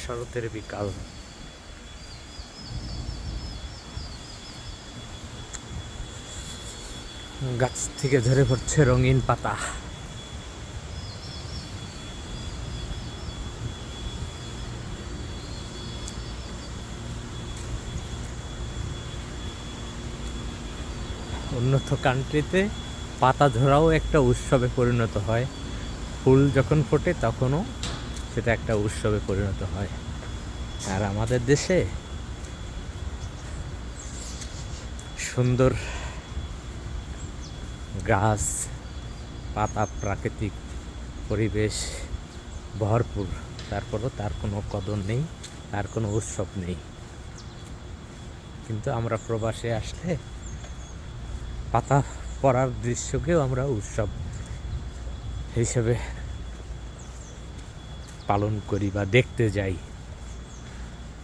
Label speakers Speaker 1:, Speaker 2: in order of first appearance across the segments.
Speaker 1: শরতের বিকাল। গাছ থেকে ঝরে পড়ছে রঙিন পাতা। উন্নত কান্ট্রিতে পাতা ঝরাও একটা উৎসবে পরিণত হয়। ফুল যখন ফোটে তখনও সেটা একটা উৎসবে পরিণত হয়। আর আমাদের দেশে সুন্দর গাছ পাতা, প্রাকৃতিক পরিবেশ ভরপুর, তারপরও তার কোনো কদর নেই, তার কোনো উৎসব নেই। কিন্তু আমরা প্রবাসে আসলে পাতা পড়ার দৃশ্যকেও আমরা উৎসব হিসেবে পালন করি বা দেখতে যাই।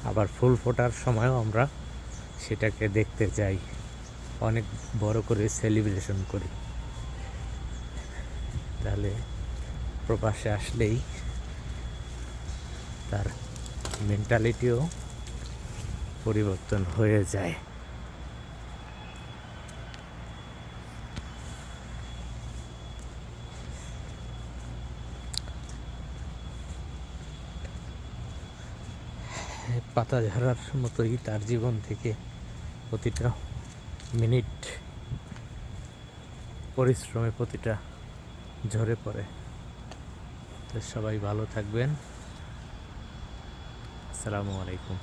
Speaker 1: আবার ফুল ফোটার সময়ও আমরা সেটাকে দেখতে যাই, অনেক বড় করে সেলিব্রেশন করি। তাহলে প্রবাসে আসলেই তার মেন্টালিটিও পরিবর্তন হয়ে যায়। পাতা ঝরার মতোই তার জীবন থেকে প্রতিটা মিনিট পরিশ্রমে প্রতিটা ঝরে পড়ে। তো সবাই ভালো থাকবেন। আসসালামু আলাইকুম।